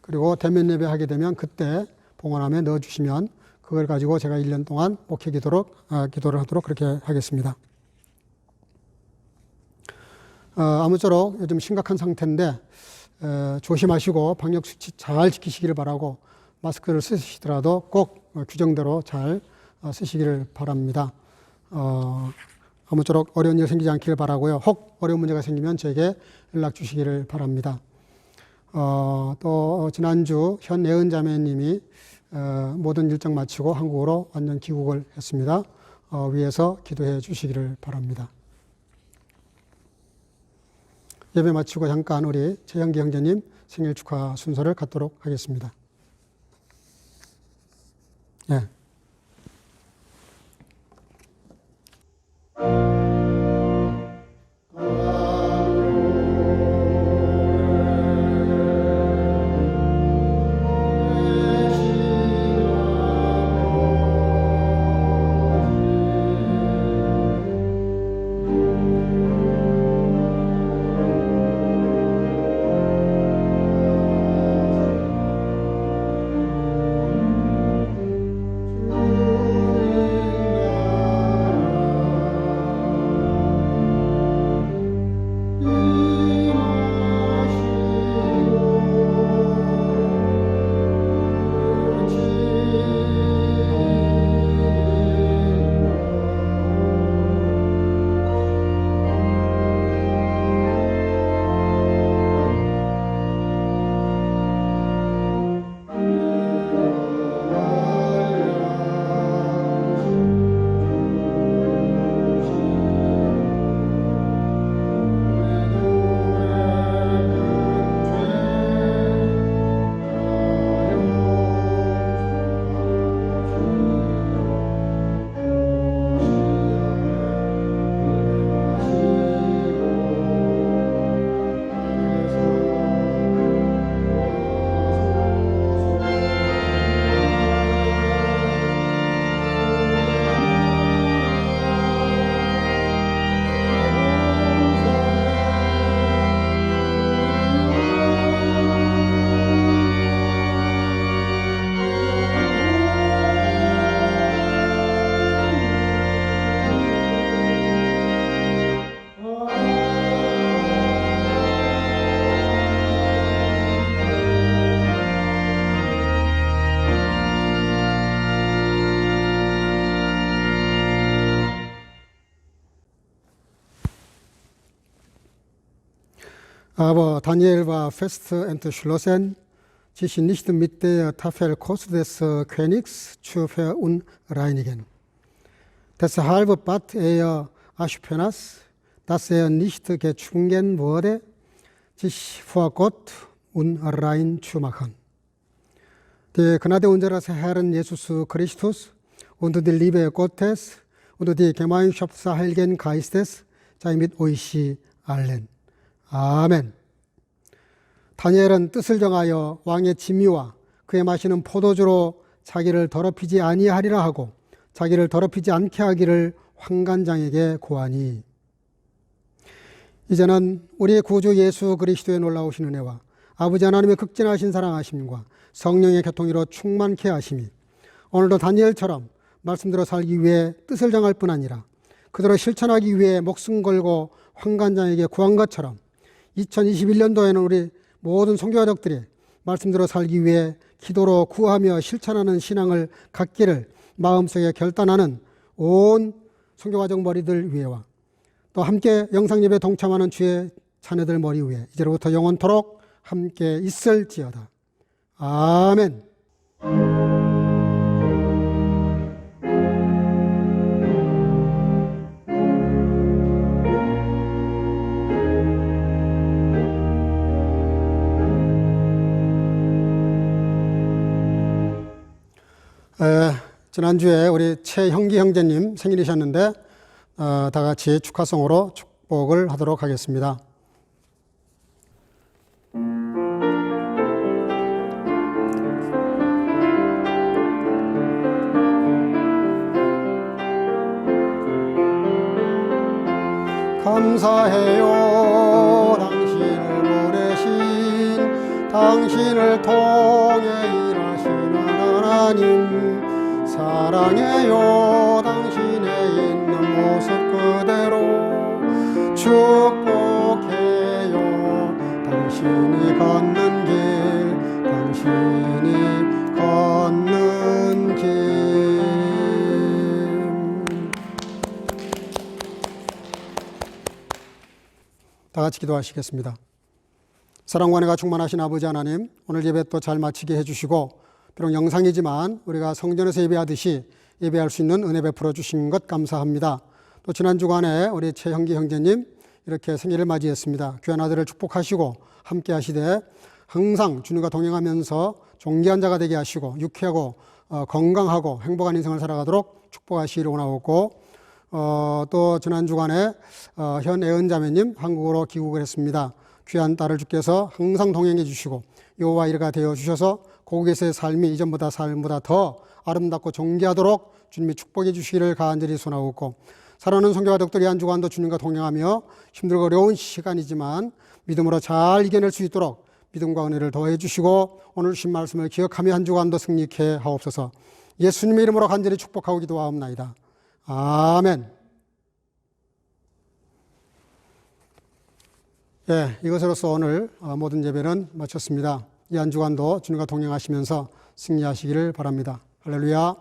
그리고 대면 예배 하게 되면 그때 봉헌함에 넣어주시면 그걸 가지고 제가 1년 동안 목회 기도를 하도록 그렇게 하겠습니다. 아무쪼록 요즘 심각한 상태인데 조심하시고 방역수칙 잘 지키시기를 바라고 마스크를 쓰시더라도 꼭 규정대로 잘 쓰시기를 바랍니다. 아무쪼록 어려운 일 생기지 않기를 바라고요. 혹 어려운 문제가 생기면 저에게 연락 주시기를 바랍니다. 또 지난주 현예은 자매님이 모든 일정 마치고 한국으로 완전 귀국을 했습니다. 위에서 기도해 주시기를 바랍니다. 예배 마치고 잠깐 우리 최영기 형제님 생일 축하 순서를 갖도록 하겠습니다. 예. Aber Daniel war fest entschlossen, sich nicht mit der Tafelkost des Königs zu verunreinigen. Deshalb bat er Aspenas, dass er nicht gezwungen wurde, sich vor Gott unrein zu machen. Die Gnade unseres Herrn Jesus Christus und die Liebe Gottes und die Gemeinschaft des Heiligen Geistes sei mit euch allen. 아멘. 다니엘은 뜻을 정하여 왕의 진미와 그의 마시는 포도주로 자기를 더럽히지 아니하리라 하고 자기를 더럽히지 않게 하기를 환관장에게 고하니. 이제는 우리의 구주 예수 그리스도의 놀라우신 은혜와 아버지 하나님의 극진하신 사랑하심과 성령의 교통으로 충만케 하심이 오늘도 다니엘처럼 말씀대로 살기 위해 뜻을 정할 뿐 아니라 그대로 실천하기 위해 목숨 걸고 환관장에게 구한 것처럼 2021년도에는 우리 모든 선교가족들이 말씀대로 살기 위해 기도로 구하며 실천하는 신앙을 갖기를 마음속에 결단하는 온 선교가족 머리들 위에와 또 함께 영상예배 동참하는 주의 자녀들 머리 위에 이제로부터 영원토록 함께 있을지어다. 아멘. 지난주에 우리 최형기 형제님 생일이셨는데 다 같이 축하송으로 축복을 하도록 하겠습니다. 감사해요 당신을 보내신 당신을 하나님 사랑해요. 당신의 있는 모습 그대로 축복해요. 당신이 걷는 길, 당신이 걷는 길. 다 같이 기도하시겠습니다. 사랑과 은혜가 충만하신 아버지 하나님, 오늘 예배 또 잘 마치게 해주시고, 비록 영상이지만 우리가 성전에서 예배하듯이 예배할 수 있는 은혜 베풀어 주신 것 감사합니다. 또 지난 주간에 우리 최형기 형제님 이렇게 생일을 맞이했습니다. 귀한 아들을 축복하시고 함께 하시되 항상 주님과 동행하면서 존귀한 자가 되게 하시고 유쾌하고 건강하고 행복한 인생을 살아가도록 축복하시기를 원하고, 또 지난 주간에 현애은 자매님 한국으로 귀국을 했습니다. 귀한 딸을 주께서 항상 동행해 주시고 여호와 이르가 되어 주셔서 고국에서의 삶이 이전보다 삶보다 더 아름답고 존귀하도록 주님이 축복해 주시기를 간절히 소원하고, 사랑하는 성교와 덕들이 한 주간도 주님과 동행하며 힘들고 어려운 시간이지만 믿음으로 잘 이겨낼 수 있도록 믿음과 은혜를 더해 주시고, 오늘 주신 말씀을 기억하며 한 주간도 승리케 하옵소서. 예수님의 이름으로 간절히 축복하고 기도하옵나이다. 아멘. 예, 이것으로서 오늘 모든 예배는 마쳤습니다. 이 한 주간도 주님과 동행하시면서 승리하시기를 바랍니다. 할렐루야.